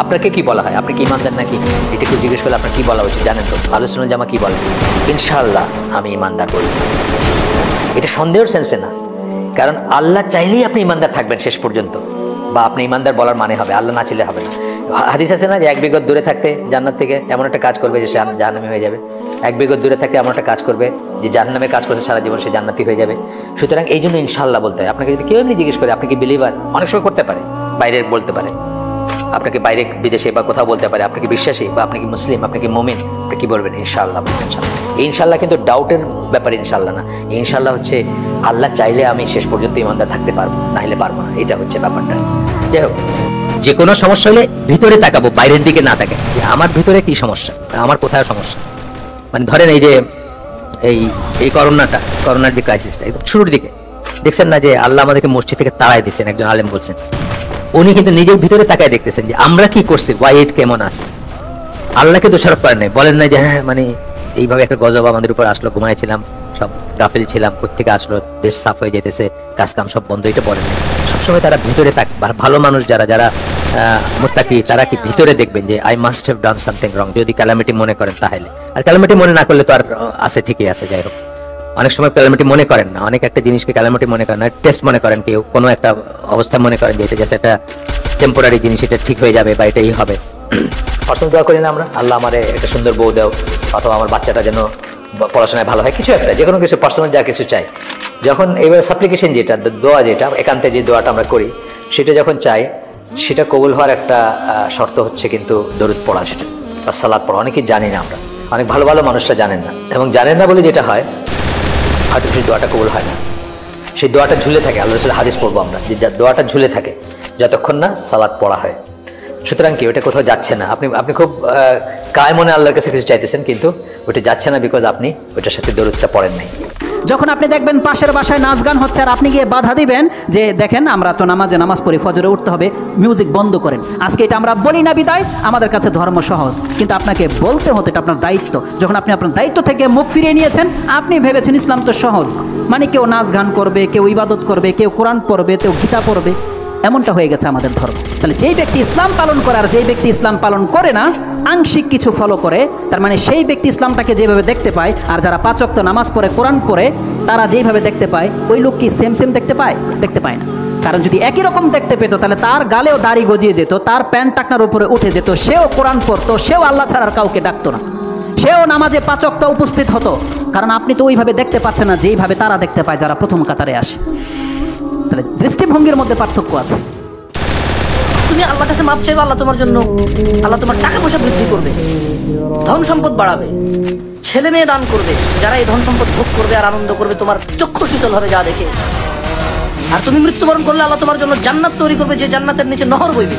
আপনাকে কি বলা হয়? আপনি কি ইমানদার নাকি? এটা কেউ জিজ্ঞেস করলে আপনার কি বলা উচিত জানেন তো? আহলে সুন্নাত জামাত কি বলে? ইনশাআল্লাহ আমি ইমানদার বলি। এটা সন্দেহের সেন্সে না, কারণ আল্লাহ চাইলেই আপনি ইমানদার থাকবেন শেষ পর্যন্ত, বা আপনি ইমানদার বলার মানে হবে, আল্লাহ না চাইলে হবে না। হাদিস আছে না যে 1 বিগত দূরে থাকতে জান্নাত থেকে এমন একটা কাজ করবে যে সে জাহান্নামী হয়ে যাবে। 1 বিগত দূরে থাকতে এমন একটা কাজ করবে যে জাহান্নামে কাজ করছে সারা জীবন সে জান্নাতি হয়ে যাবে। সুতরাং এই জন্য ইনশাআল্লাহ বলতে হয়। আপনাকে যদি কেউ এমনি জিজ্ঞেস করে আপনি কি বিলিভার, অনেক সময় করতে পারে, বাইরে বলতে পারে, আপনাকে বাইরে বিদেশে বা কোথাও বলতে পারে আপনি কি বিশ্বাসী বা আপনি কি মুসলিম, আপনি কি মুমিন, আপনি কি বলবেন? ইনশাআল্লাহ বলবেন। ইনশাআল্লাহ কিন্তু ডাউটের ব্যাপারে ইনশাআল্লাহ না। ইনশাআল্লাহ হচ্ছে আল্লাহ চাইলে আমি শেষ পর্যন্ত ইমানদার থাকতে পারবো, না হলে পারবো না, এটা হচ্ছে ব্যাপারটা। যাই হোক, যে কোনো সমস্যা হলে ভিতরে তাকাবো, বাইরের দিকে না তাকাই যে আমার ভিতরে কি সমস্যা, আমার কোথায় সমস্যা। মানে ধরেন এই যে এই করোনার যে ক্রাইসিসটা একদম শুরুর দিকে দেখছেন না যে আল্লাহ আমাদেরকে মসজিদ থেকে তাড়াই দিচ্ছেন, একজন আলেম বলছেন, উনি কিন্তু নিজের ভিতরে তাকায় দেখতেছেন যে আমরা কি করছি, ওয়াই ইট কেমন আস। আল্লাহকে দোষারোপ করেন নাই, বলেন নাই যে হ্যাঁ মানে এইভাবে একটা গজব আমাদের উপর আসলো, ঘুমাইছিলাম, সব গাফিল ছিলাম, কোথেকে আসলো, দেশ সাফ হয়ে যেতেছে, কাজ কাম সব বন্ধ, এটা বলেন নাই। সবসময় তারা ভিতরে ভালো মানুষ যারা মুত্তাকি, তারা কি ভিতরে দেখবেন যে I must have done something wrong, যদি ক্যালামিটি মনে করেন তাহলে। আর ক্যালামিটি মনে না করলে তো আর আছে, ঠিকই আছে। যাই হোক, অনেক সময় ক্যালামিটি মনে করেন না, অনেক একটা জিনিসকে ক্যালামিটি মনে করেন না, টেস্ট মনে করেন, কেউ কোনো একটা অবস্থা মনে করেন যে এটা জাস্ট একটা টেম্পোরারি জিনিস, এটা ঠিক হয়ে যাবে বা এটাই হবে। পার্সোনাল দোয়া করি না আমরা, আল্লাহ আমারে একটা সুন্দর বউ দাও, অথবা আমার বাচ্চাটা যেন পড়াশোনায় ভালো হয়, কিছু একটা, যে কোনো কিছু পার্সোনাল যা কিছু চাই। যখন এবার সাপ্লিকেশন যেটা দোয়া, যেটা একান্তে যে দোয়াটা আমরা করি, সেটা যখন চাই, সেটা কবুল হওয়ার একটা শর্ত হচ্ছে কিন্তু দরুদ পড়া, সেটা বা সালাত পড়া। অনেকেই জানি না আমরা, অনেক ভালো ভালো মানুষরা জানেন না, এবং জানেন না বলে যেটা হয় হয়তো সেই দোয়াটা কবুল হয় না। সেই দোয়াটা ঝুলে থাকে, আল্লাহ রাসূলের হাদিস পড়বো আমরা যে দোয়াটা ঝুলে থাকে যতক্ষণ না সালাত পড়া হয়। সুতরাং কি ওটা কোথাও যাচ্ছে না, আপনি খুব কায় মনে আল্লাহর কাছে কিছু চাইতেছেন, কিন্তু ওটা যাচ্ছে না বিকজ আপনি ওটার সাথে দরুদটা পড়েন নাই। যখন আপনি দেখবেন পাশের বাসায় নাচ গান হচ্ছে আর আপনি গিয়ে বাধা দিবেন যে দেখেন আমরা তো নামাজ পড়ি, ফজরে উঠতে হবে, মিউজিক বন্ধ করেন। আজকে এটা আমরা বলি না বিদায়, আমাদের কাছে ধর্ম সহজ, কিন্তু আপনাকে বলতে হতো, এটা আপনার দায়িত্ব। যখন আপনি আপনার দায়িত্ব থেকে মুখ ফিরিয়ে নিয়েছেন, আপনি ভেবেছেন ইসলাম তো সহজ, মানে কেউ নাচ গান করবে, কেউ ইবাদত করবে, কেউ কোরআন পড়বে, কেউ গীতা পড়বে, এমনটা হয়ে গেছে আমাদের ধর্ম। তাহলে যেই ব্যক্তি ইসলাম পালন করে আর যেই ব্যক্তি ইসলাম পালন করে না, আংশিক কিছু ফলো করে, তার মানে সেই ব্যক্তি ইসলামটাকে যেভাবে দেখতে পায়, আর যারা 5 ওয়াক্ত নামাজ পড়ে, কোরআন পড়ে, তারা যেইভাবে দেখতে পায়, ওই লোক কি সেম দেখতে পায়? দেখতে পায় না। কারণ যদি একই রকম দেখতে পেত, তাহলে তার গালেও দাড়ি গজিয়ে যেত, তার প্যান্ট টাকনার উপরে উঠে যেত, সেও কোরআন পড়তো, সেও আল্লাহ ছাড়ার কাউকে ডাকতো না, সেও নামাজে 5 ওয়াক্ত উপস্থিত হতো। কারণ আপনি তো ওইভাবে দেখতে পাচ্ছেন না যেইভাবে তারা দেখতে পায় যারা প্রথম কাতারে আসে। তাহলে দৃষ্টিভঙ্গির মধ্যে পার্থক্য আছে। তুমি আল্লাহর কাছে মাপ চাইবে, আল্লাহ তোমার টাকা পয়সা বৃদ্ধি করবে, ধন সম্পদ বাড়াবে, ছেলে মেয়ে দান করবে, যারা এই ধন সম্পদ ভোগ করবে আর আনন্দ করবে, তোমার চক্ষু শীতল হবে যা দেখে। আর তুমি মৃত্যুবরণ করলে আল্লাহ তোমার জন্য জান্নাত তৈরি করবে, যে জান্নাতের নিচে নহর বইবে।